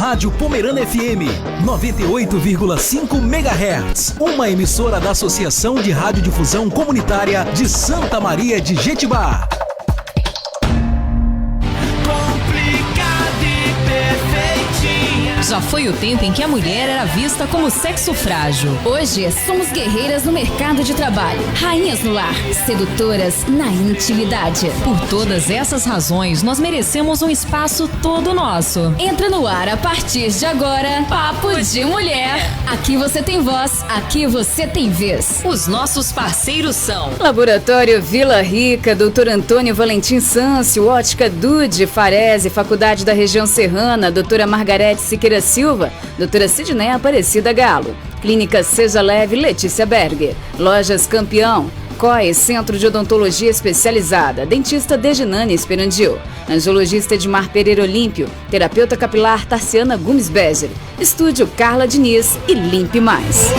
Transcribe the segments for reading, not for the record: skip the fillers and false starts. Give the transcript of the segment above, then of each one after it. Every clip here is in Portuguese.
Rádio Pomerana FM 98,5 MHz, uma emissora da Associação de Radiodifusão Comunitária de Santa Maria de Jetibá. Já foi o tempo em que a mulher era vista como sexo frágil. Hoje, somos guerreiras no mercado de trabalho, rainhas no lar, sedutoras na intimidade. Por todas essas razões, nós merecemos um espaço todo nosso. Entra no ar a partir de agora, Papo de Mulher. Aqui você tem voz, aqui você tem vez. Os nossos parceiros são Laboratório Vila Rica, Dr. Antônio Valentim Sâncio, Ótica Dude, Farese, Faculdade da Região Serrana, Doutora Margarete Siqueira Silva, Doutora Sidneia Aparecida Galo, Clínica Seja Leve Letícia Berger, Lojas Campeão, COE, Centro de Odontologia Especializada, Dentista Deginane Esperandil, Angiologista Edmar Pereira Olímpio, Terapeuta Capilar Tarciana Gomes Beger, Estúdio Carla Diniz e Limpe Mais.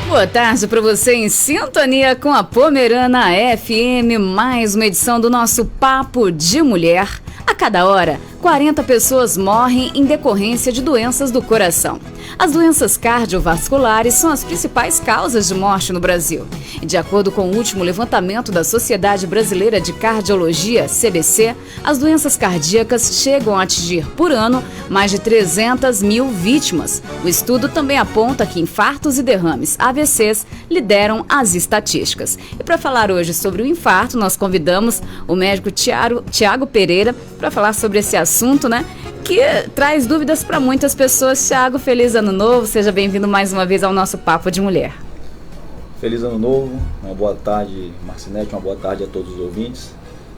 Boa tarde para você em sintonia com a Pomerana FM, mais uma edição do nosso Papo de Mulher. A cada hora, 40 pessoas morrem em decorrência de doenças do coração. As doenças cardiovasculares são as principais causas de morte no Brasil. E de acordo com o último levantamento da Sociedade Brasileira de Cardiologia, CBC, as doenças cardíacas chegam a atingir por ano mais de 300 mil vítimas. O estudo também aponta que infartos e derrames, AVCs, lideram as estatísticas. E para falar hoje sobre o infarto, nós convidamos o médico Tiago Pereira para falar sobre esse assunto, né? Que traz dúvidas para muitas pessoas. Tiago, feliz ano novo, seja bem-vindo mais uma vez ao nosso Papo de Mulher. Feliz ano novo, uma boa tarde, Marcinete, uma boa tarde a todos os ouvintes.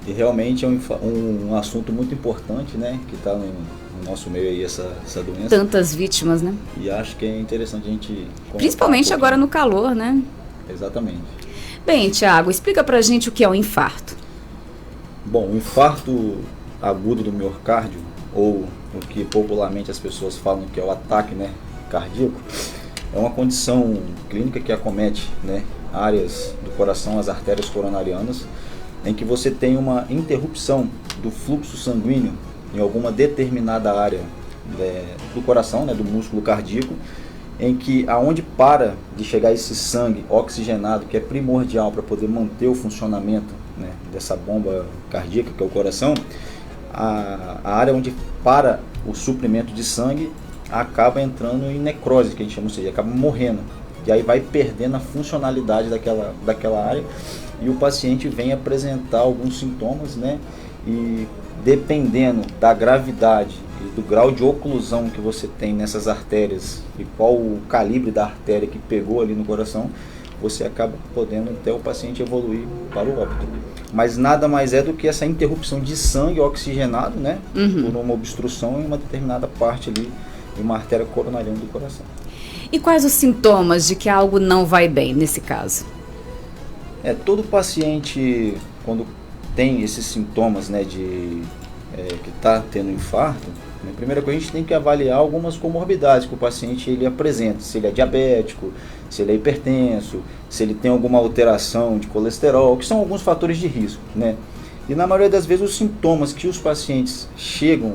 E realmente é um assunto muito importante, né, que está no nosso meio aí, essa doença. Tantas vítimas, né? E acho que é interessante a gente... Principalmente agora no calor, né? Exatamente. Bem, Tiago, explica pra gente o que é o infarto. Bom, o infarto agudo do miocárdio, ou o que popularmente as pessoas falam que é o ataque, né, cardíaco, é uma condição clínica que acomete, né, áreas do coração, as artérias coronarianas, em que você tem uma interrupção do fluxo sanguíneo em alguma determinada área do coração, né, do músculo cardíaco, em que aonde para de chegar esse sangue oxigenado, que é primordial para poder manter o funcionamento, né, dessa bomba cardíaca, que é o coração, a área onde para o suprimento de sangue acaba entrando em necrose, que a gente chama, ou seja, acaba morrendo. E aí vai perdendo a funcionalidade daquela área e o paciente vem apresentar alguns sintomas, né? E dependendo da gravidade e do grau de oclusão que você tem nessas artérias e qual o calibre da artéria que pegou ali no coração, você acaba podendo até o paciente evoluir para o óbito. Mas nada mais é do que essa interrupção de sangue oxigenado, né? Por uma obstrução em uma determinada parte ali de uma artéria coronariana do coração. E quais os sintomas de que algo não vai bem nesse caso? Todo paciente, quando tem esses sintomas, né, que está tendo infarto, né, a primeira coisa a gente tem que avaliar algumas comorbidades que o paciente ele apresenta, se ele é diabético, se ele é hipertenso, se ele tem alguma alteração de colesterol, que são alguns fatores de risco, né? E na maioria das vezes os sintomas que os pacientes chegam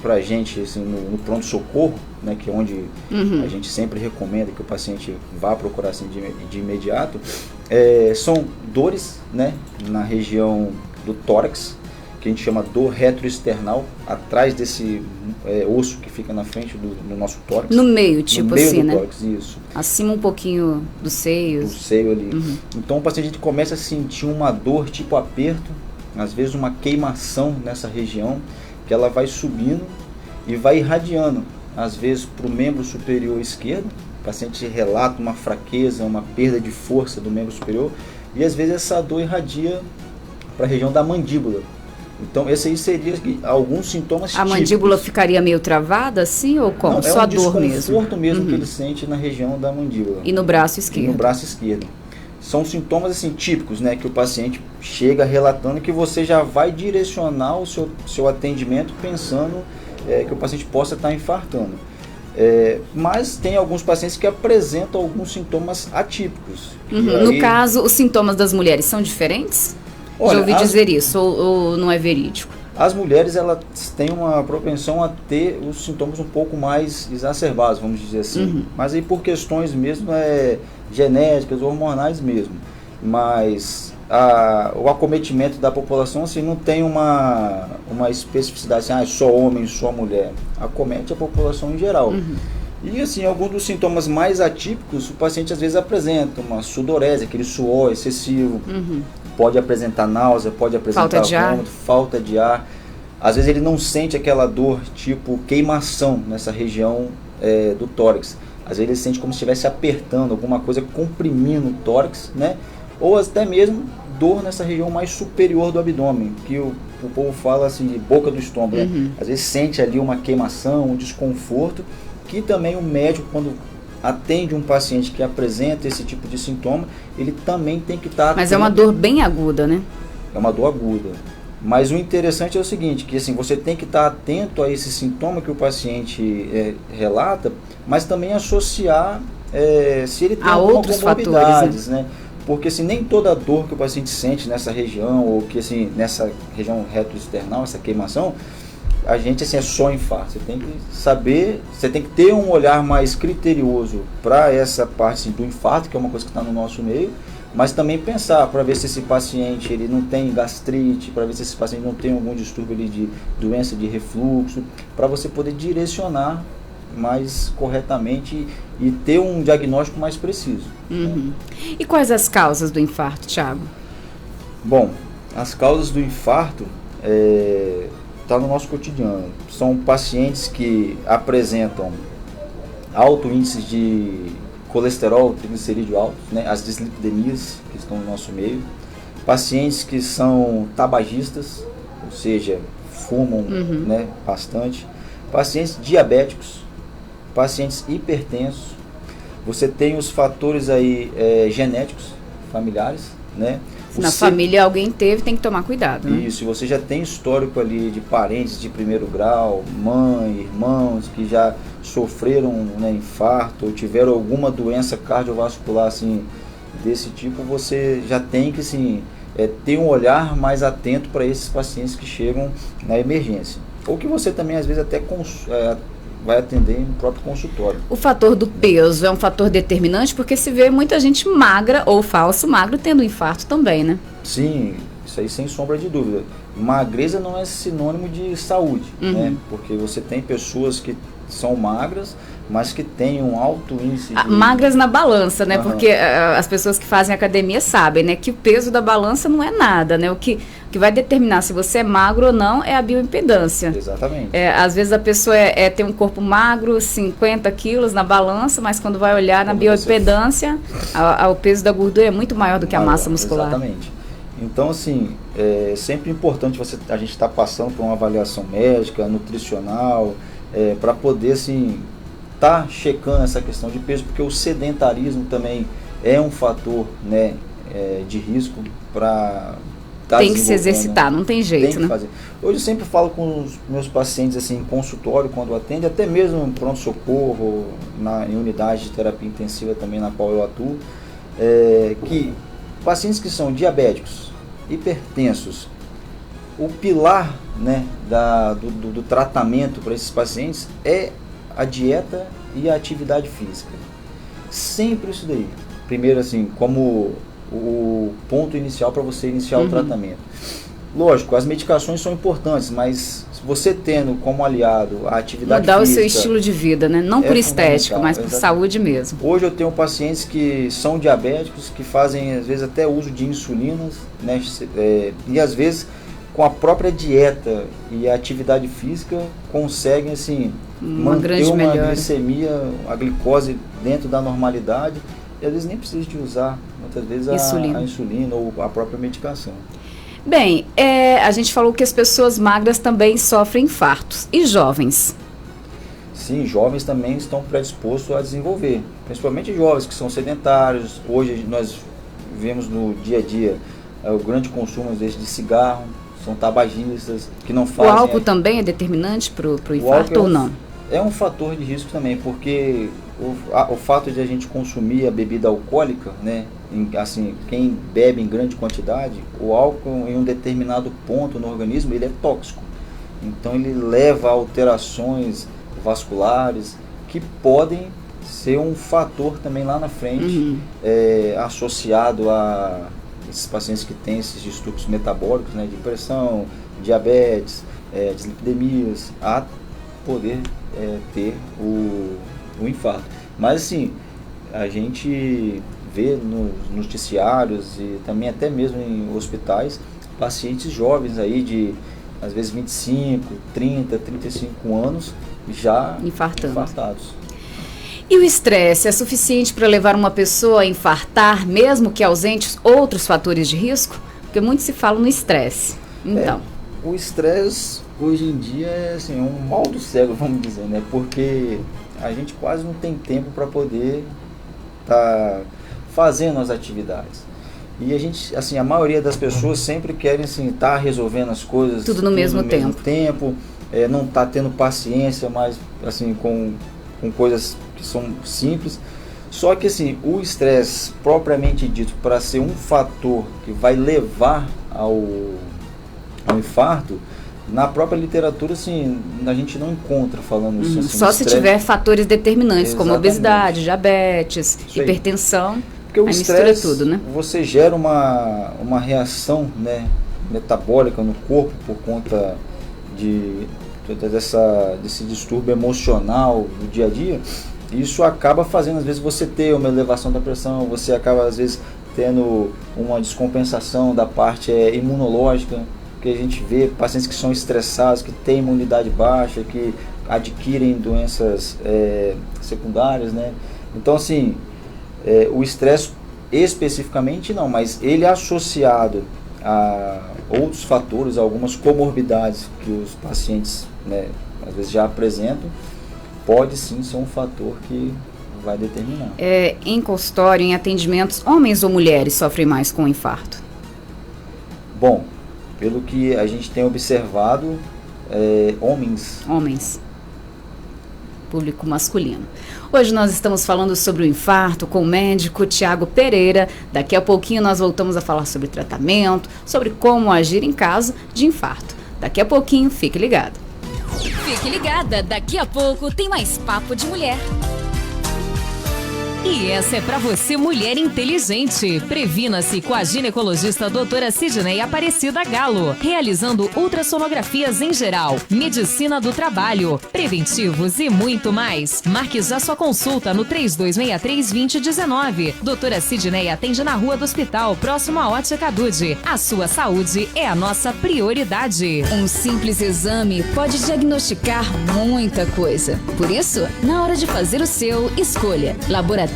para a gente assim, no pronto-socorro, né, que é onde a gente sempre recomenda que o paciente vá procurar assim, de imediato, são dores, né, na região do tórax, que a gente chama dor retroesternal, atrás desse osso que fica na frente do nosso tórax. No meio, tipo assim, né? Tórax, isso. Acima um pouquinho dos seios. Do seio ali. Então o paciente começa a sentir uma dor tipo aperto, às vezes uma queimação nessa região, que ela vai subindo e vai irradiando, às vezes para o membro superior esquerdo, o paciente relata uma fraqueza, uma perda de força do membro superior, e às vezes essa dor irradia para a região da mandíbula. Então, esse aí seria alguns sintomas típicos. A mandíbula ficaria meio travada assim ou como? Não, só a dor mesmo? É um desconforto mesmo que ele sente na região da mandíbula. E no braço esquerdo? E no braço esquerdo. São sintomas assim, típicos, né, que o paciente chega relatando, que você já vai direcionar o seu atendimento pensando que o paciente possa estar infartando. Mas tem alguns pacientes que apresentam alguns sintomas atípicos. No caso, os sintomas das mulheres são diferentes? Olha, já ouvi dizer isso, ou não é verídico? As mulheres, elas têm uma propensão a ter os sintomas um pouco mais exacerbados, vamos dizer assim. Mas aí por questões mesmo genéticas, hormonais mesmo. Mas o acometimento da população assim, não tem uma especificidade, assim, só homem, só mulher. Acomete a população em geral. E assim, alguns dos sintomas mais atípicos, o paciente às vezes apresenta uma sudorese, aquele suor excessivo, pode apresentar náusea, pode apresentar vômito, falta de ar. Às vezes ele não sente aquela dor tipo queimação nessa região do tórax. Às vezes ele sente como se estivesse apertando, alguma coisa comprimindo o tórax, né? Ou até mesmo dor nessa região mais superior do abdômen, que o povo fala assim, de boca do estômago, né? Às vezes sente ali uma queimação, um desconforto, que também o médico, quando atende um paciente que apresenta esse tipo de sintoma, ele também tem que estar... Mas é uma dor bem aguda, né? É uma dor aguda. Mas o interessante é o seguinte, que assim, você tem que estar atento a esse sintoma que o paciente relata, mas também associar se ele tem alguma comorbidades, né? Porque assim, nem toda dor que o paciente sente nessa região, ou que assim, nessa região retroesternal, essa queimação, a gente assim, é só infarto. Você tem que saber, você tem que ter um olhar mais criterioso para essa parte assim, do infarto, que é uma coisa que está no nosso meio, mas também pensar para ver se esse paciente ele não tem gastrite, para ver se esse paciente não tem algum distúrbio ali de doença de refluxo, para você poder direcionar mais corretamente e ter um diagnóstico mais preciso. Né? E quais as causas do infarto, Thiago? Bom, as causas do infarto está no nosso cotidiano. São pacientes que apresentam alto índice de colesterol, triglicerídeo alto, né? As dislipidemias que estão no nosso meio. Pacientes que são tabagistas, ou seja, fumam né, bastante. Pacientes diabéticos, pacientes hipertensos. Você tem os fatores aí genéticos, familiares, né? Se na família alguém teve, tem que tomar cuidado, né? Isso, você já tem histórico ali de parentes de primeiro grau, mãe, irmãos que já sofreram né, infarto ou tiveram alguma doença cardiovascular assim, desse tipo, você já tem que assim, ter um olhar mais atento para esses pacientes que chegam na emergência. Ou que você também às vezes até vai atender no próprio consultório. O fator do peso é um fator determinante porque se vê muita gente magra ou falso magro tendo infarto também, né? Sim, isso aí sem sombra de dúvida. Magreza não é sinônimo de saúde, né? Porque você tem pessoas que são magras, mas que têm um alto índice de... Magras na balança, né? Porque as pessoas que fazem academia sabem, né? Que o peso da balança não é nada, né? O que vai determinar se você é magro ou não é a bioimpedância. Exatamente. Às vezes a pessoa tem um corpo magro, 50 quilos na balança, mas quando vai olhar na bioimpedância, o peso da gordura é muito maior do que a massa muscular. Exatamente. Então, assim, é sempre importante a gente estar passando por uma avaliação médica, nutricional, para poder, assim, tá checando essa questão de peso, porque o sedentarismo também é um fator, né, de risco para tem que se exercitar, não tem jeito, tem que fazer. Hoje eu sempre falo com os meus pacientes assim, em consultório, quando atende, até mesmo em pronto-socorro, em unidade de terapia intensiva também na qual eu atuo, que pacientes que são diabéticos, hipertensos, o pilar né, do tratamento para esses pacientes é a dieta e a atividade física. Sempre isso daí. Primeiro, assim, como o ponto inicial para você iniciar o tratamento. Lógico, as medicações são importantes, mas você tendo como aliado a atividade física... Mudar o seu estilo de vida, né? Não por estética, mas por saúde mesmo. Hoje eu tenho pacientes que são diabéticos, que fazem às vezes até uso de insulinas, né? E às vezes com a própria dieta e a atividade física conseguem assim, manter uma glicemia, a glicose dentro da normalidade, e às vezes nem precisa de usar muitas vezes a insulina ou a própria medicação. Bem, a gente falou que as pessoas magras também sofrem infartos. E jovens? Sim, jovens também estão predispostos a desenvolver. Principalmente jovens que são sedentários. Hoje nós vemos no dia a dia o grande consumo às vezes de cigarro, são tabagistas que não fazem... O álcool também é determinante para o infarto ou não? É um fator de risco também, porque o fato de a gente consumir a bebida alcoólica, né, assim, quem bebe em grande quantidade, o álcool em um determinado ponto no organismo, ele é tóxico. Então ele leva a alterações vasculares que podem ser um fator também lá na frente, associado a esses pacientes que têm esses distúrbios metabólicos, né, de pressão, diabetes, dislipidemias, a poder ter o infarto. Mas assim, a gente vê nos noticiários e também até mesmo em hospitais, pacientes jovens aí de às vezes 25, 30, 35 anos já infartados. E o estresse é suficiente para levar uma pessoa a infartar, mesmo que ausentes outros fatores de risco? Porque muito se fala no estresse. Então, o estresse hoje em dia é assim, um mal do século, vamos dizer, né? Porque a gente quase não tem tempo para poder estar fazendo as atividades. E a gente, assim, a maioria das pessoas sempre querem assim, estar resolvendo as coisas tudo no mesmo tempo. Não tá tendo paciência mais assim com coisas que são simples. Só que assim, o estresse propriamente dito, para ser um fator que vai levar ao infarto, na própria literatura, assim, a gente não encontra falando isso. Assim, só se tiver fatores determinantes, como obesidade, diabetes, hipertensão. Porque o estresse, tudo, né? Você gera uma reação, né, metabólica no corpo por conta desse distúrbio emocional do dia a dia. Isso acaba fazendo, às vezes, você ter uma elevação da pressão, você acaba, às vezes, tendo uma descompensação da parte imunológica, que a gente vê pacientes que são estressados, que têm imunidade baixa, que adquirem doenças secundárias, né? Então, assim, o estresse especificamente não, mas ele associado a outros fatores, algumas comorbidades que os pacientes, né, às vezes já apresentam, pode sim ser um fator que vai determinar. Em consultório, em atendimentos, homens ou mulheres sofrem mais com infarto? Bom, pelo que a gente tem observado, homens. Público masculino. Hoje nós estamos falando sobre o infarto com o médico Tiago Pereira. Daqui a pouquinho nós voltamos a falar sobre tratamento, sobre como agir em caso de infarto. Daqui a pouquinho, fique ligado. Fique ligada, daqui a pouco tem mais Papo de Mulher. E essa é pra você, mulher inteligente. Previna-se com a ginecologista doutora Sidney Aparecida Galo, realizando ultrassonografias em geral, medicina do trabalho, preventivos e muito mais. Marque já sua consulta no 3263-2019. Doutora Sidney atende na Rua do Hospital, próximo à Ótica Dude. A sua saúde é a nossa prioridade. Um simples exame pode diagnosticar muita coisa. Por isso, na hora de fazer o seu, escolha Laboratório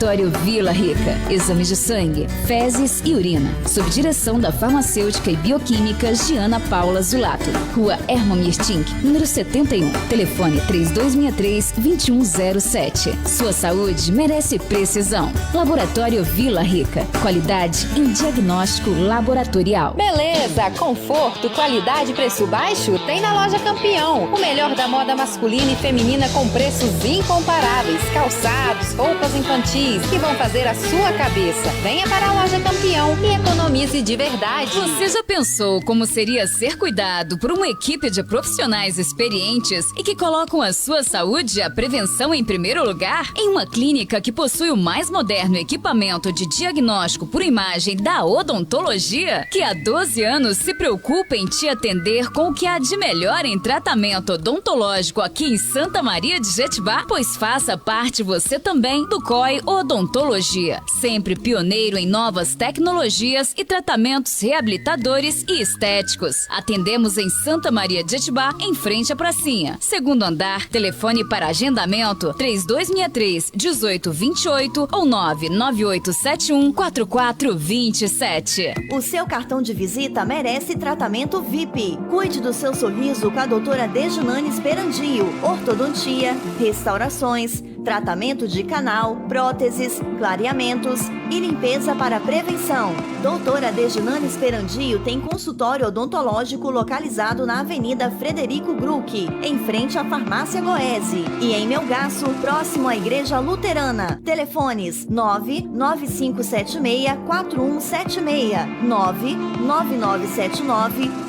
Vila Rica. Exames de sangue, fezes e urina. Sob direção da farmacêutica e bioquímica Giana Paula Zulato. Rua Hermomir Tink, número 71. Telefone 3263-2107. Sua saúde merece precisão. Laboratório Vila Rica. Qualidade em diagnóstico laboratorial. Beleza, conforto, qualidade e preço baixo? Tem na Loja Campeão. O melhor da moda masculina e feminina com preços incomparáveis. Calçados, roupas infantis que vão fazer a sua cabeça. Venha para a Loja Campeão e economize de verdade. Você já pensou como seria ser cuidado por uma equipe de profissionais experientes e que colocam a sua saúde e a prevenção em primeiro lugar? Em uma clínica que possui o mais moderno equipamento de diagnóstico por imagem da odontologia, que há 12 anos se preocupa em te atender com o que há de melhor em tratamento odontológico aqui em Santa Maria de Jetibá, pois faça parte você também do COI Odontologia, sempre pioneiro em novas tecnologias e tratamentos reabilitadores e estéticos. Atendemos em Santa Maria de Jetibá, em frente à pracinha. Segundo andar, telefone para agendamento 3263-1828 ou 99871-4427. O seu cartão de visita merece tratamento VIP. Cuide do seu sorriso com a doutora Dejunane Esperandio. Ortodontia, restaurações, tratamento de canal, próteses, clareamentos e limpeza para prevenção. Doutora Dejinane Esperandio tem consultório odontológico localizado na Avenida Frederico Grucke, em frente à Farmácia Goese, e em Melgaço, próximo à Igreja Luterana. Telefones 99576-4176,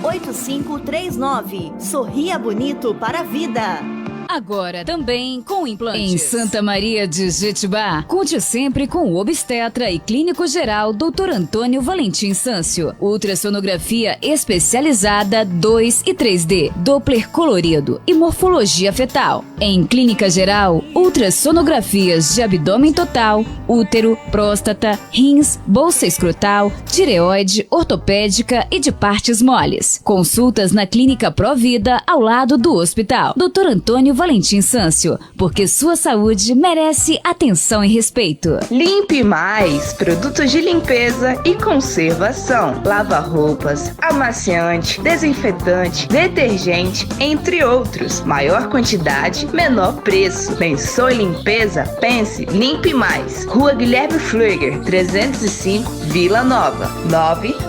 99979-8539. Sorria bonito para a vida! Agora também com implantes. Em Santa Maria de Jetibá, conte sempre com o obstetra e clínico geral Dr. Antônio Valentim Sâncio. Ultrassonografia especializada 2 e 3D, Doppler colorido e morfologia fetal. Em clínica geral, ultrassonografias de abdômen total, útero, próstata, rins, bolsa escrotal, tireoide, ortopédica e de partes moles. Consultas na Clínica Provida, ao lado do hospital. Dr. Antônio Valentim Sâncio, porque sua saúde merece atenção e respeito. Limpe Mais, produtos de limpeza e conservação, lava-roupas, amaciante, desinfetante, detergente, entre outros. Maior quantidade, menor preço. Pensou em limpeza? Pense Limpe Mais. Rua Guilherme Fleuger, 305, Vila Nova,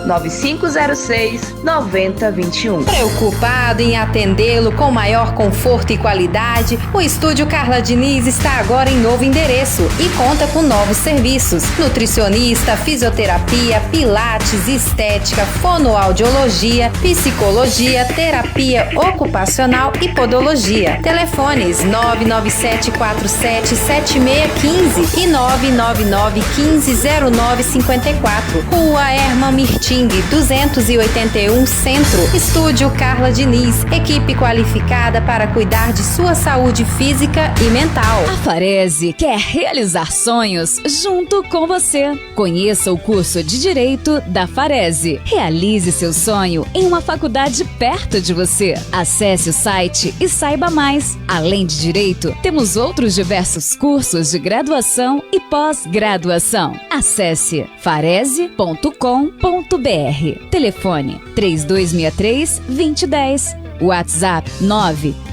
99506-9021. Preocupado em atendê-lo com maior conforto e qualidade, o Estúdio Carla Diniz está agora em novo endereço e conta com novos serviços: nutricionista, fisioterapia, pilates, estética, fonoaudiologia, psicologia, terapia ocupacional e podologia. Telefones 997477615 e 999150954. Rua Herman Mirting, 281 Centro. Estúdio Carla Diniz, equipe qualificada para cuidar de sua saúde física e mental. A Farese quer realizar sonhos junto com você. Conheça o curso de Direito da Farese. Realize seu sonho em uma faculdade perto de você. Acesse o site e saiba mais. Além de Direito, temos outros diversos cursos de graduação e pós-graduação. Acesse farese.com.br. Telefone 3263-2010. WhatsApp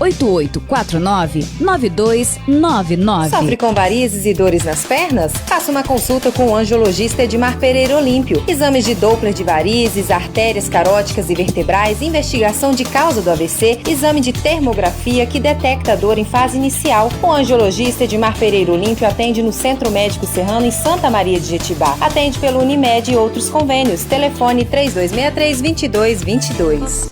98849-9299. Sofre com varizes e dores nas pernas? Faça uma consulta com o angiologista Edmar Pereira Olímpio. Exames de Doppler de varizes, artérias caróticas e vertebrais, investigação de causa do AVC, exame de termografia que detecta a dor em fase inicial. O angiologista Edmar Pereira Olímpio atende no Centro Médico Serrano em Santa Maria de Jetibá. Atende pelo Unimed e outros convênios. Telefone 3263-2222.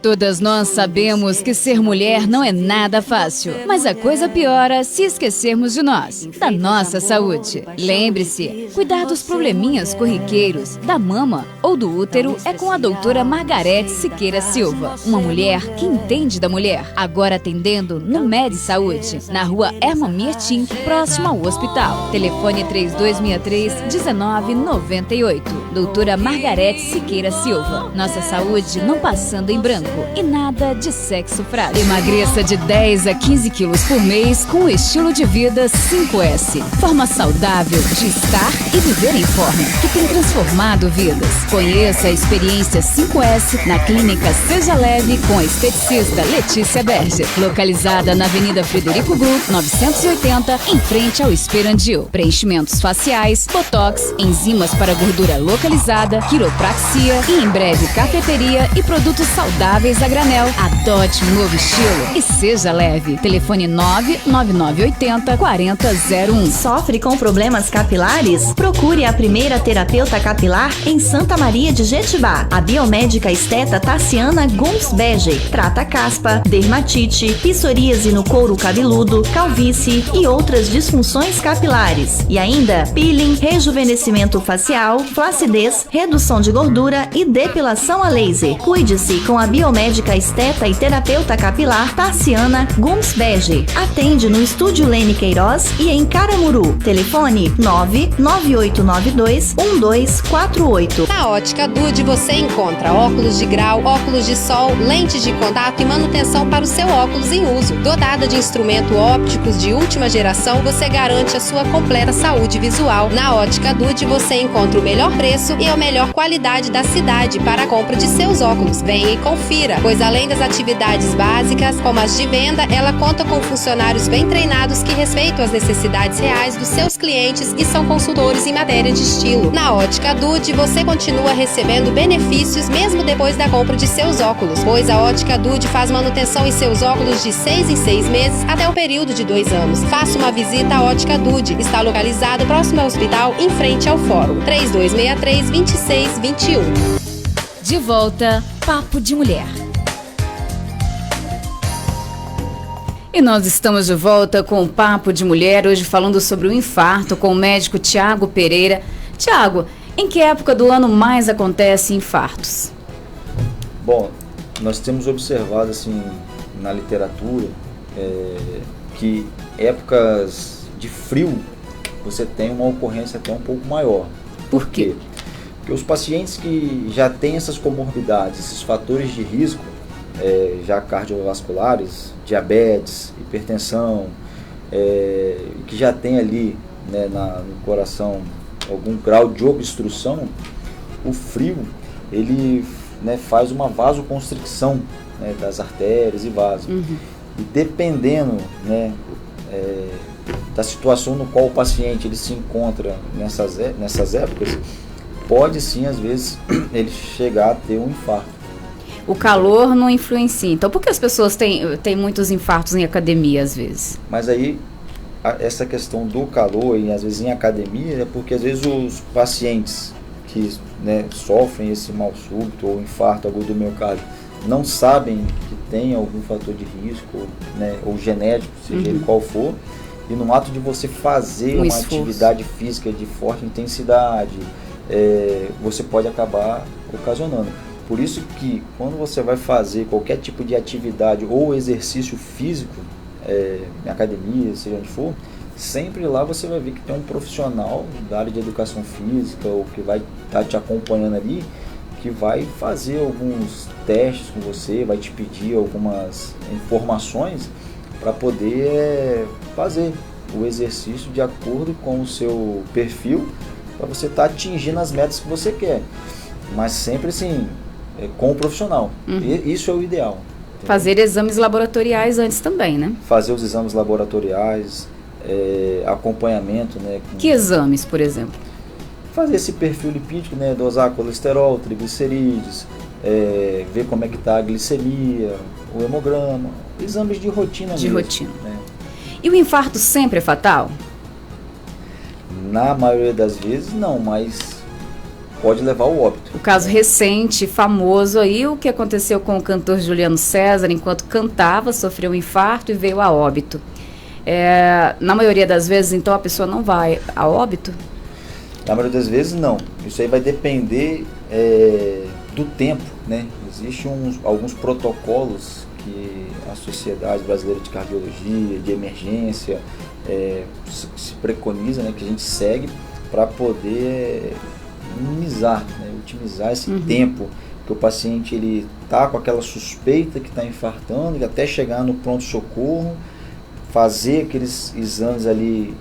Todas nós sabemos que ser mulher não é nada fácil, mas a coisa piora se esquecermos de nós, da nossa saúde. Lembre-se, cuidar dos probleminhas corriqueiros, da mama ou do útero é com a doutora Margarete Siqueira Silva, uma mulher que entende da mulher, agora atendendo no Med Saúde, na rua Herman Mirtim, próximo ao hospital. Telefone 3263-1998. Doutora Margarete Siqueira Silva. Nossa saúde não passando em branco. E nada de sexo frágil. Emagreça de 10 a 15 quilos por mês com o estilo de vida 5S. Forma saudável de estar e viver em forma, que tem transformado vidas. Conheça a experiência 5S na Clínica Seja Leve com a esteticista Letícia Berger. Localizada na Avenida Frederico Grucke, 980, em frente ao Esperandio. Preenchimentos faciais, botox, enzimas para gordura localizada, quiropraxia e em breve cafeteria e produtos saudáveis a granel. Adote um novo estilo e seja leve. Telefone 99980-4001. Sofre com problemas capilares? Procure a primeira terapeuta capilar em Santa Maria de Jetibá. A biomédica esteta Tassiana Gomes Bege. Trata caspa, dermatite, psoríase no couro cabeludo, calvície e outras disfunções capilares. E ainda peeling, rejuvenescimento facial, flacidez, redução de gordura e depilação a laser. Cuide-se com a biomédica esteta e terapeuta capilar Tassiana Gomes Bege. Atende no Estúdio Lene Queiroz e em Caramuru. Telefone 99892-1248. Na Ótica Dude você encontra óculos de grau, óculos de sol, lentes de contato e manutenção para o seu óculos em uso. Dotada de instrumentos ópticos de última geração, você garante a sua completa saúde visual. Na Ótica Dude você encontra o melhor preço e a melhor qualidade da cidade para a compra de seus óculos. Venha e confira. confira, pois além das atividades básicas, como as de venda, ela conta com funcionários bem treinados que respeitam as necessidades reais dos seus clientes e são consultores em matéria de estilo. Na Ótica Dude, você continua recebendo benefícios mesmo depois da compra de seus óculos, pois a Ótica Dude faz manutenção em seus óculos de 6 em 6 meses até o período de 2 anos. Faça uma visita à Ótica Dude. Está localizado próximo ao hospital, em frente ao Fórum. 3263-2621. De volta, Papo de Mulher. E nós estamos de volta com o Papo de Mulher, hoje falando sobre o infarto com o médico Tiago Pereira. Tiago, em que época do ano mais acontecem infartos? Bom, nós temos observado assim na literatura que épocas de frio você tem uma ocorrência até um pouco maior. Por quê? Porque os pacientes que já têm essas comorbidades, esses fatores de risco, já cardiovasculares, diabetes, hipertensão, que já tem ali, né, no coração algum grau de obstrução, o frio ele, né, faz uma vasoconstricção, né, das artérias e vasos. E dependendo, né, da situação no qual o paciente ele se encontra nessas épocas, pode sim, às vezes, ele chegar a ter um infarto. O calor não influencia. Então, por que as pessoas têm muitos infartos em academia, às vezes? Mas aí, essa questão do calor, e às vezes em academia, é porque às vezes os pacientes que, né, sofrem esse mal súbito ou infarto agudo do miocárdio não sabem que tem algum fator de risco, né, ou genético, seja ele qual for, e no ato de você fazer uma atividade física de forte intensidade, você pode acabar ocasionando. Por isso que quando você vai fazer qualquer tipo de atividade ou exercício físico, em academia, seja onde for, sempre lá você vai ver que tem um profissional da área de educação física ou que vai estar te acompanhando ali, que vai fazer alguns testes com você, vai te pedir algumas informações para poder fazer o exercício de acordo com o seu perfil, para você estar atingindo as metas que você quer, mas sempre assim, com o profissional. E isso é o ideal. Entendeu? Fazer exames laboratoriais antes também, né? Fazer os exames laboratoriais, acompanhamento, né? Que exames, por exemplo? Fazer esse perfil lipídico, né? Dosar colesterol, triglicerídeos, ver como é que está a glicemia, o hemograma, exames de rotina mesmo. De rotina. Né? E o infarto sempre é fatal? Na maioria das vezes não, mas pode levar ao óbito. O caso recente, famoso aí, o que aconteceu com o cantor Juliano César, enquanto cantava, sofreu um infarto e veio a óbito. Na maioria das vezes, então, a pessoa não vai a óbito? Na maioria das vezes, não. Isso aí vai depender do tempo, né? Existem alguns protocolos que a Sociedade Brasileira de Cardiologia, de emergência, se preconiza, né, que a gente segue para poder minimizar, né, otimizar esse tempo que o paciente ele tá com aquela suspeita que está infartando e até chegar no pronto-socorro, fazer aqueles exames ali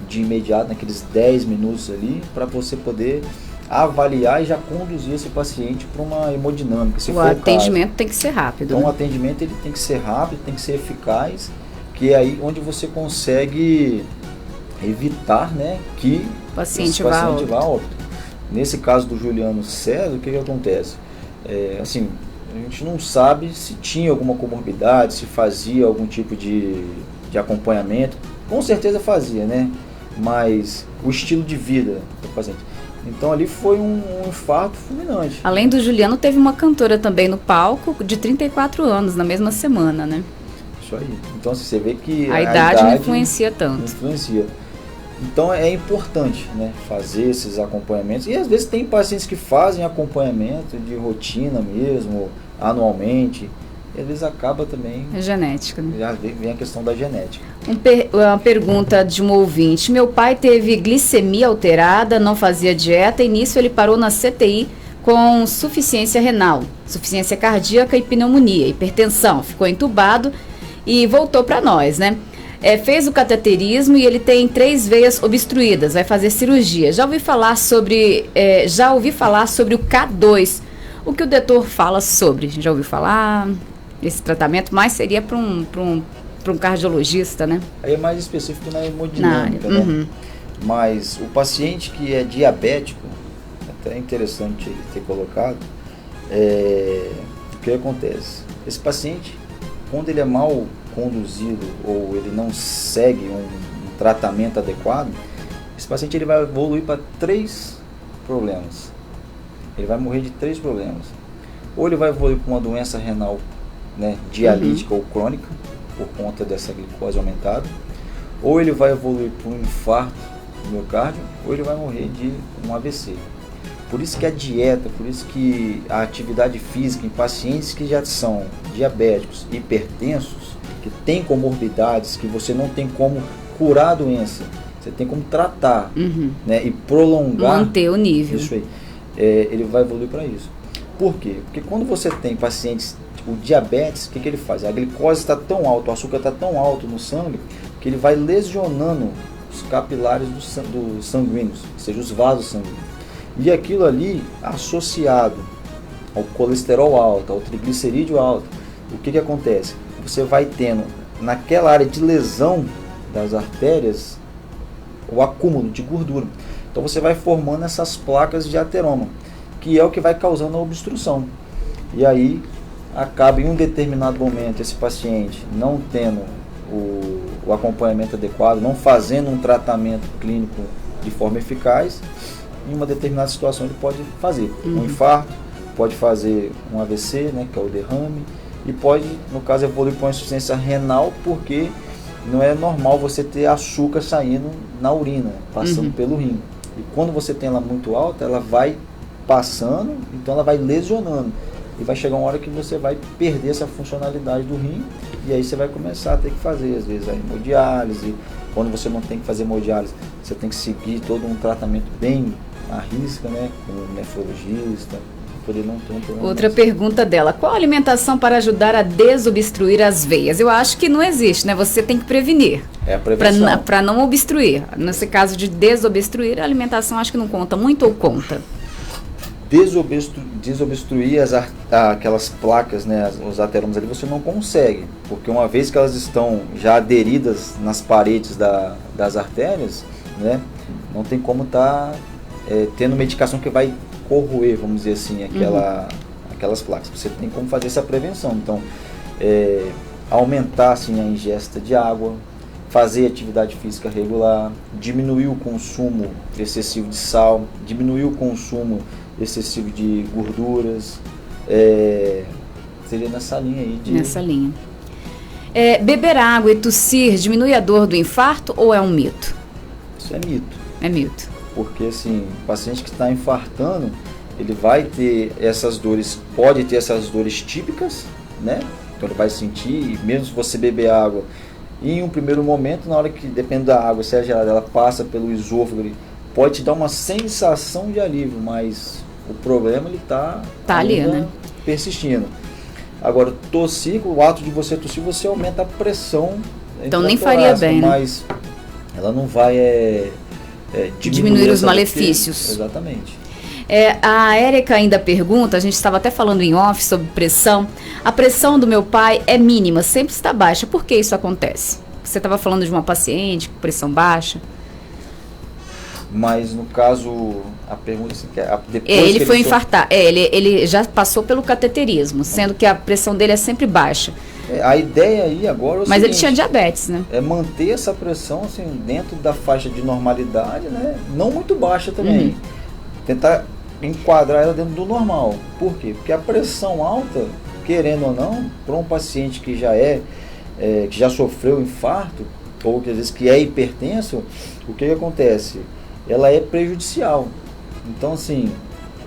de imediato, naqueles 10 minutos ali, para você poder avaliar e já conduzir esse paciente para uma hemodinâmica. O atendimento tem que ser rápido. Então, o atendimento ele tem que ser rápido, tem que ser eficaz, que é aí onde você consegue evitar, né, que o paciente vá a óbito. Nesse caso do Juliano César, o que acontece? Assim, a gente não sabe se tinha alguma comorbidade, se fazia algum tipo de acompanhamento. Com certeza fazia, né? Mas o estilo de vida do paciente. Então ali foi um infarto fulminante. Além do Juliano, teve uma cantora também no palco de 34 anos, na mesma semana, né? Isso aí. Então assim, você vê que a idade não influencia tanto. Influencia. Então é importante, né, fazer esses acompanhamentos. E às vezes tem pacientes que fazem acompanhamento de rotina mesmo, anualmente. E às vezes acaba também... É genética, né? Já vem a questão da genética. Uma pergunta de um ouvinte. Meu pai teve glicemia alterada, não fazia dieta e nisso ele parou na CTI com insuficiência renal, insuficiência cardíaca e pneumonia, hipertensão. Ficou entubado e voltou para nós, né? Fez o cateterismo e ele tem 3 veias obstruídas, vai fazer cirurgia. Já ouvi falar sobre o K2. O que o doutor fala sobre? A gente já ouviu falar esse tratamento, mas seria para um cardiologista, né? Aí é mais específico na hemodinâmica, né? Uhum. Mas o paciente que é diabético, até é interessante ele ter colocado, o que acontece? Esse paciente, quando ele é mal conduzido ou ele não segue um tratamento adequado, esse paciente ele vai evoluir para 3 problemas. Ele vai morrer de 3 problemas. Ou ele vai evoluir para uma doença renal, né, dialítica ou crônica, por conta dessa glicose aumentada, ou ele vai evoluir para um infarto do miocárdio, ou ele vai morrer de um AVC. Por isso que a dieta, por isso que a atividade física em pacientes que já são diabéticos, hipertensos, que têm comorbidades, que você não tem como curar a doença, você tem como tratar, né, e prolongar, manter o nível. Isso aí, ele vai evoluir para isso. Por quê? Porque quando você tem pacientes, tipo diabetes, o que ele faz? A glicose está tão alta, o açúcar está tão alto no sangue, que ele vai lesionando os capilares do sanguíneos, ou seja, os vasos sanguíneos. E aquilo ali, associado ao colesterol alto, ao triglicerídeo alto, o que acontece? Você vai tendo, naquela área de lesão das artérias, o acúmulo de gordura. Então você vai formando essas placas de ateroma, que é o que vai causando a obstrução. E aí acaba em um determinado momento esse paciente não tendo o acompanhamento adequado, não fazendo um tratamento clínico de forma eficaz, em uma determinada situação ele pode fazer um infarto, pode fazer um AVC, né, que é o derrame, e pode, no caso, evoluir para uma insuficiência renal, porque não é normal você ter açúcar saindo na urina, passando pelo rim. E quando você tem ela muito alta, ela vai passando, então ela vai lesionando. E vai chegar uma hora que você vai perder essa funcionalidade do rim, e aí você vai começar a ter que fazer, às vezes, a hemodiálise. Quando você não tem que fazer hemodiálise, você tem que seguir todo um tratamento bem à risca, né, com o nefrologista, para poder não ter um problema. Outra pergunta dela: qual a alimentação para ajudar a desobstruir as veias? Eu acho que não existe, né? Você tem que prevenir. É a prevenção. Para não obstruir. Nesse caso de desobstruir, a alimentação acho que não conta muito, ou conta? Desobstruir aquelas placas, né, os ateromas ali, você não consegue, porque uma vez que elas estão já aderidas nas paredes das artérias, né, não tem como estar tendo medicação que vai corroer, vamos dizer assim, aquelas placas. Você tem como fazer essa prevenção. Então, aumentar assim, a ingesta de água, fazer atividade física regular, diminuir o consumo excessivo de sal, diminuir o consumo excessivo de gorduras, seria nessa linha aí. Nessa linha. Beber água e tossir diminui a dor do infarto ou é um mito? Isso é mito. É mito. Porque assim, o paciente que está infartando, ele vai ter essas dores, pode ter essas dores típicas, né? Então ele vai sentir, mesmo se você beber água, e em um primeiro momento, na hora que, depende da água, se é gelada, ela passa pelo esôfago, pode te dar uma sensação de alívio, mas o problema ele está ali, né, persistindo. Agora, tossir, o ato de você tossir, você aumenta a pressão. Então nem faria bem, mas né? Ela não vai diminuir os malefícios. Exatamente. A Érica ainda pergunta, a gente estava até falando em off sobre pressão. A pressão do meu pai é mínima, sempre está baixa. Por que isso acontece? Você estava falando de uma paciente com pressão baixa. Mas no caso, a pergunta assim, depois ele foi infartar. Ele já passou pelo cateterismo, sendo que a pressão dele é sempre baixa. A ideia aí agora é o Mas seguinte, ele tinha diabetes, né? É manter essa pressão assim, dentro da faixa de normalidade, né? Não muito baixa também. Tentar enquadrar ela dentro do normal. Por quê? Porque a pressão alta, querendo ou não, para um paciente que já que já sofreu infarto, ou que às vezes que é hipertenso, o que acontece? Ela é prejudicial. Então, assim,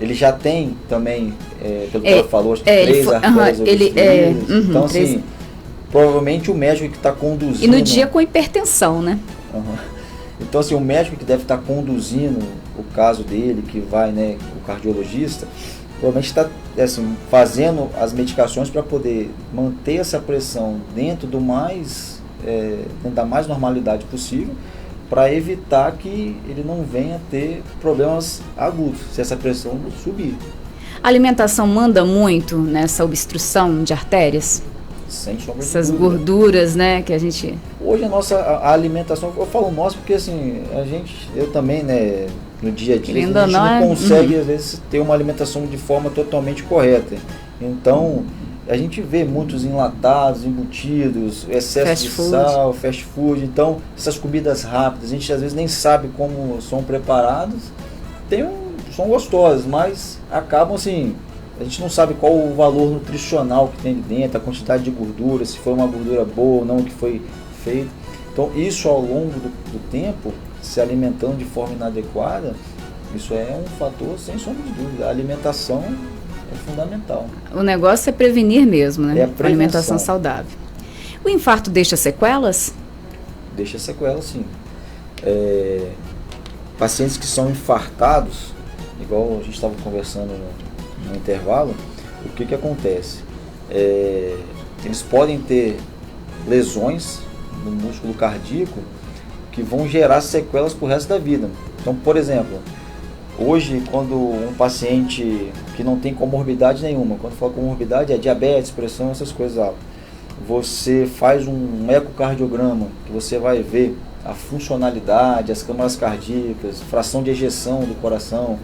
ele já tem também, pelo que ela falou, acho que 3 artérias obstruídas. Então, assim, provavelmente o médico que está conduzindo... E no dia com hipertensão, né? Então, assim, o médico que deve estar conduzindo o caso dele, que vai, né, o cardiologista, provavelmente está assim, fazendo as medicações para poder manter essa pressão dentro da mais normalidade possível, para evitar que ele não venha ter problemas agudos, se essa pressão subir. A alimentação manda muito nessa obstrução de artérias? Sem sombra de Essas dúvida. gorduras, né, que a gente... Hoje a alimentação, eu falo nossa porque assim, eu também, né, no dia a dia, Querendo a gente ou não, não consegue às vezes ter uma alimentação de forma totalmente correta. Então, a gente vê muitos enlatados, embutidos, excesso de sal, fast food. Então, essas comidas rápidas, a gente às vezes nem sabe como são preparadas. São gostosas, mas acabam assim, a gente não sabe qual o valor nutricional que tem dentro, a quantidade de gordura, se foi uma gordura boa ou não que foi feito. Então isso ao longo do tempo, se alimentando de forma inadequada, isso é um fator sem sombra de dúvida. A alimentação é fundamental. O negócio é prevenir mesmo, né? É a prevenção. Alimentação saudável. O infarto deixa sequelas? Deixa sequelas, sim. Pacientes que são infartados, igual a gente estava conversando no intervalo, o que acontece? Eles podem ter lesões no músculo cardíaco que vão gerar sequelas para o resto da vida. Então, por exemplo, hoje, quando um paciente que não tem comorbidade nenhuma, quando fala comorbidade é diabetes, pressão, essas coisas altas, você faz um ecocardiograma que você vai ver a funcionalidade, as câmaras cardíacas, fração de ejeção do coração,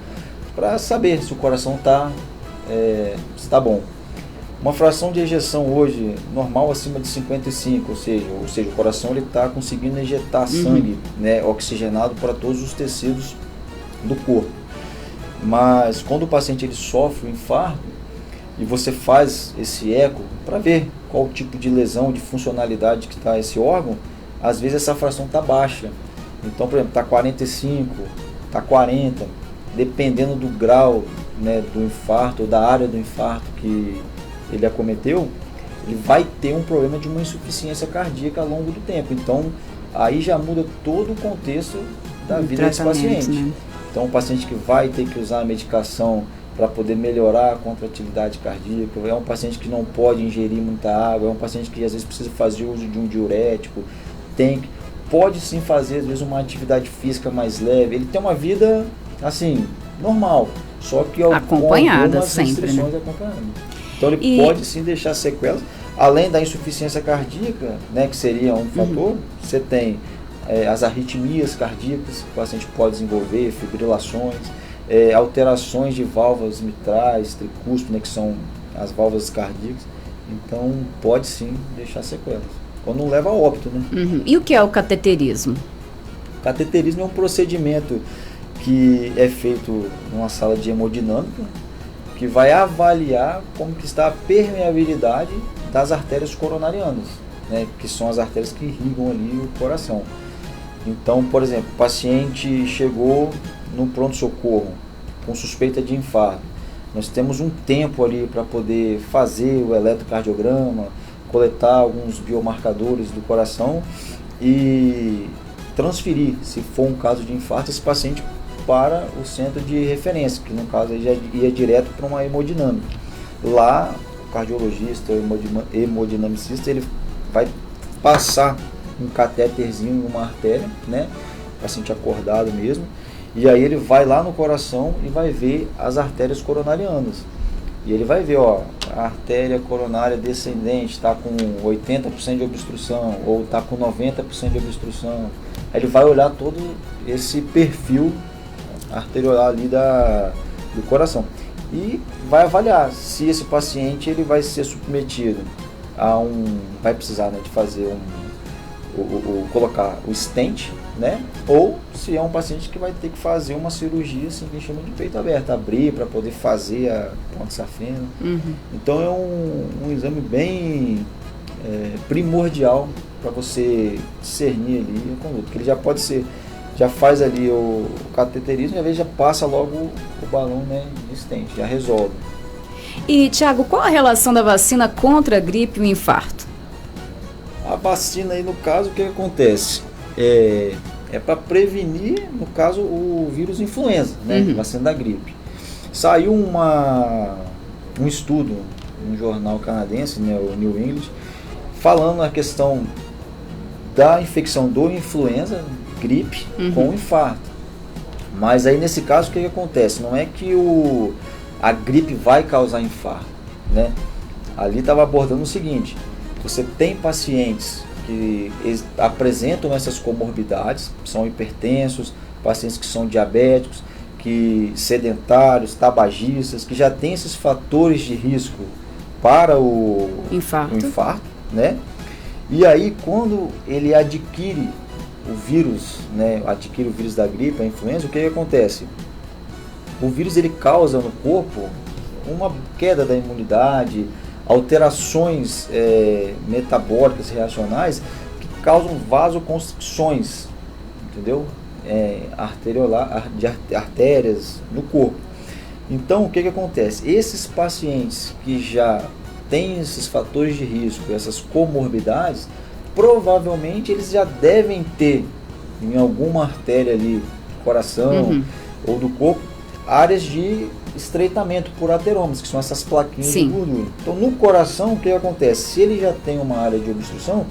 para saber se o coração está bom. Uma fração de ejeção hoje normal acima de 55, ou seja, o coração está conseguindo injetar sangue, né, oxigenado para todos os tecidos do corpo. Mas quando o paciente ele sofre um infarto e você faz esse eco para ver qual tipo de lesão, de funcionalidade que está esse órgão, às vezes essa fração está baixa. Então, por exemplo, está 45, está 40, dependendo do grau, né, do infarto ou da área do infarto que ele acometeu, ele vai ter um problema de uma insuficiência cardíaca ao longo do tempo. Então, aí já muda todo o contexto da vida desse paciente. Né? Então, um paciente que vai ter que usar a medicação para poder melhorar a contratilidade cardíaca, é um paciente que não pode ingerir muita água, é um paciente que às vezes precisa fazer uso de um diurético, pode sim fazer às vezes uma atividade física mais leve, ele tem uma vida assim, normal, só que acompanhada sempre, né? Então ele pode sim deixar sequelas, além da insuficiência cardíaca, né, que seria um fator. Você tem as arritmias cardíacas que o paciente pode desenvolver, fibrilações, alterações de válvulas mitrais, tricúspide, né, que são as válvulas cardíacas. Então pode sim deixar sequelas, quando não leva a óbito, né? E o que é o cateterismo? O cateterismo é um procedimento que é feito numa sala de hemodinâmica, que vai avaliar como que está a permeabilidade das artérias coronarianas, né, que são as artérias que irrigam ali o coração. Então, por exemplo, o paciente chegou no pronto-socorro com suspeita de infarto. Nós temos um tempo ali para poder fazer o eletrocardiograma, coletar alguns biomarcadores do coração e transferir, se for um caso de infarto, esse paciente para o centro de referência, que no caso aí já ia direto para uma hemodinâmica. Lá, o cardiologista, o hemodinamicista, ele vai passar um catéterzinho em uma artéria, né, paciente acordado mesmo, e aí ele vai lá no coração e vai ver as artérias coronarianas. E ele vai ver, ó, a artéria coronária descendente está com 80% de obstrução, ou está com 90% de obstrução. Aí ele vai olhar todo esse perfil arterial ali do coração e vai avaliar se esse paciente ele vai ser submetido a vai precisar, né, de fazer colocar o stent, né, ou se é um paciente que vai ter que fazer uma cirurgia assim, que chama de peito aberto, abrir para poder fazer a ponte safena. Então é um exame bem primordial para você discernir ali a conduta, que ele já pode ser, já faz ali o cateterismo e às vezes já passa logo o balão, né, de stent, já resolve. E, Tiago, qual a relação da vacina contra a gripe e o infarto? A vacina aí, no caso, o que acontece? É para prevenir, no caso, o vírus influenza, né, vacina da gripe. Saiu um estudo no jornal canadense, né, o New England, falando a questão da infecção do influenza, gripe, com infarto. Mas aí nesse caso o que acontece? Não é que a gripe vai causar infarto, né? Ali estava abordando o seguinte: você tem pacientes que apresentam essas comorbidades, são hipertensos, pacientes que são diabéticos, que sedentários, tabagistas, que já têm esses fatores de risco para o infarto, né? E aí, quando ele adquire o vírus, né, adquire o vírus da gripe, a influenza, o que acontece? O vírus ele causa no corpo uma queda da imunidade, alterações metabólicas reacionais que causam vasoconstricções, entendeu? De artérias no corpo. Então, o que acontece? Esses pacientes que já têm esses fatores de risco, essas comorbidades, provavelmente eles já devem ter em alguma artéria ali do coração ou do corpo áreas de estreitamento por ateromas, que são essas plaquinhas de gordura. Então, no coração, o que acontece? Se ele já tem uma área de obstrução,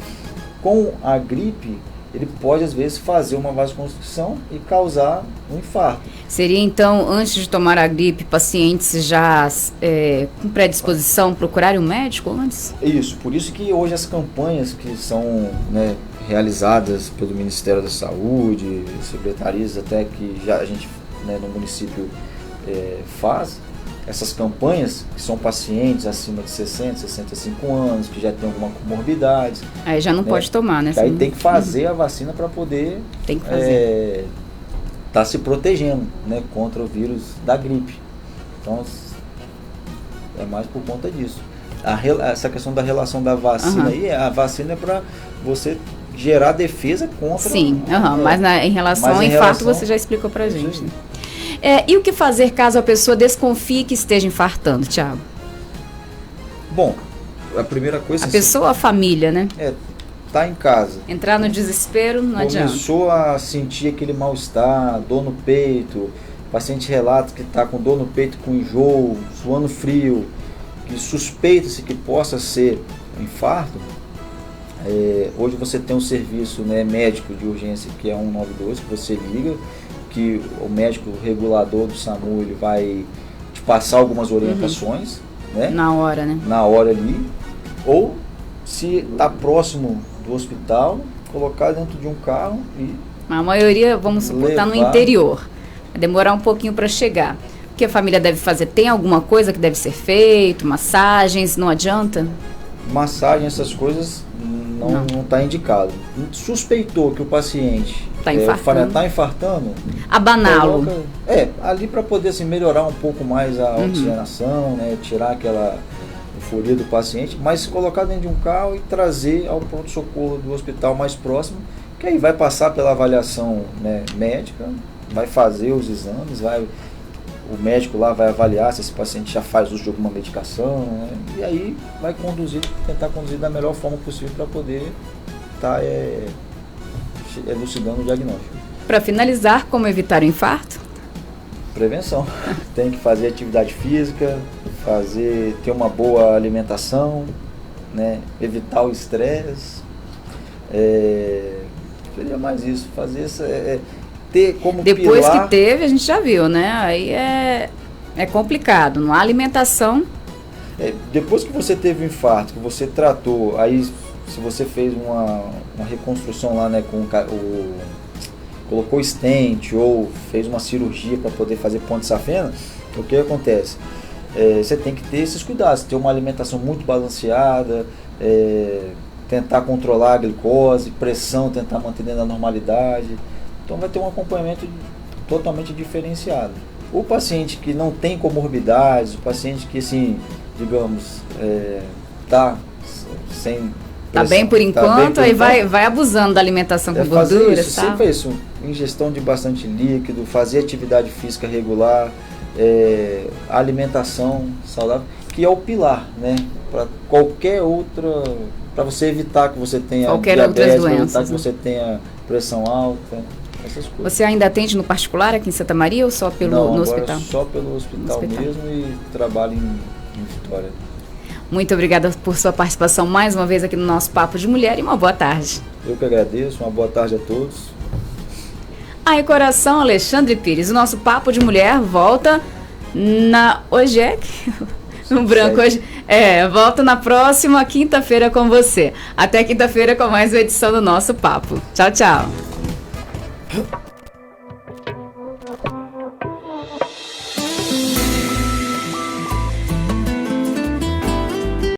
com a gripe, ele pode, às vezes, fazer uma vasoconstricção e causar um infarto. Seria, então, antes de tomar a gripe, pacientes já com predisposição procurarem um médico antes? Isso, por isso que hoje as campanhas que são, né, realizadas pelo Ministério da Saúde, secretarias até que já a gente, né, no município faz, essas campanhas que são pacientes acima de 60, 65 anos, que já tem alguma comorbidade. Aí já não pode tomar, né? Aí tem que fazer a vacina para poder tá se protegendo, né, contra o vírus da gripe. Então, é mais por conta disso. Essa questão da relação da vacina aí, a vacina é para você gerar defesa contra... Sim, mas em relação ao infarto você já explicou para a gente, né? E o que fazer caso a pessoa desconfie que esteja infartando, Thiago? Bom, a primeira coisa... A pessoa ou a família, né? Tá em casa. Entrar no desespero não adianta. Começou a sentir aquele mal-estar, dor no peito, o paciente relata que está com dor no peito, com enjoo, suando frio, que suspeita-se que possa ser um infarto. Hoje você tem um serviço, né, médico de urgência, que é 192, que você liga, que o médico regulador do SAMU ele vai te passar algumas orientações, né? Na hora, né? Na hora ali. Ou, se está próximo do hospital, colocar dentro de um carro e... A maioria, vamos supor, está no interior. Vai demorar um pouquinho para chegar. O que a família deve fazer? Tem alguma coisa que deve ser feito? Massagens? Não adianta? Massagem, essas coisas não está indicado. Suspeitou que o paciente está infartando, abaná-lo. Ali para poder assim, melhorar um pouco mais a oxigenação, né, tirar aquela euforia do paciente, mas colocar dentro de um carro e trazer ao pronto-socorro do hospital mais próximo, que aí vai passar pela avaliação, né, médica, vai fazer os exames, o médico lá vai avaliar se esse paciente já faz uso de alguma medicação, né, e aí vai tentar conduzir da melhor forma possível para poder estar elucidando o diagnóstico. Para finalizar, como evitar o infarto? Prevenção. Tem que fazer atividade física, ter uma boa alimentação, né, evitar o estresse. Seria mais isso, fazer ter como depois pilar... que teve, a gente já viu, né? Aí é complicado, não há alimentação. Depois que você teve o infarto, que você tratou, aí se você fez uma reconstrução lá, né, colocou stent ou fez uma cirurgia para poder fazer ponte safena, o que acontece? Você tem que ter esses cuidados, ter uma alimentação muito balanceada, tentar controlar a glicose, pressão, tentar manter dentro da normalidade. Então vai ter um acompanhamento totalmente diferenciado. O paciente que não tem comorbidades, o paciente que, assim, digamos, está sem... Tá bem por enquanto, aí vai abusando da alimentação com gorduras, isso, sempre é isso, ingestão de bastante líquido, fazer atividade física regular, alimentação saudável, que é o pilar, né, para qualquer outra, para você evitar que você tenha diabetes, evitar que você tenha pressão alta, essas coisas. Você ainda atende no particular aqui em Santa Maria ou só no hospital? Só pelo hospital mesmo e trabalho em Vitória. Muito obrigada por sua participação mais uma vez aqui no nosso Papo de Mulher e uma boa tarde. Eu que agradeço, uma boa tarde a todos. Aí, coração, Alexandre Pires, o nosso Papo de Mulher volta Hoje é no branco hoje. Volto na próxima quinta-feira com você. Até quinta-feira com mais uma edição do nosso Papo. Tchau, tchau.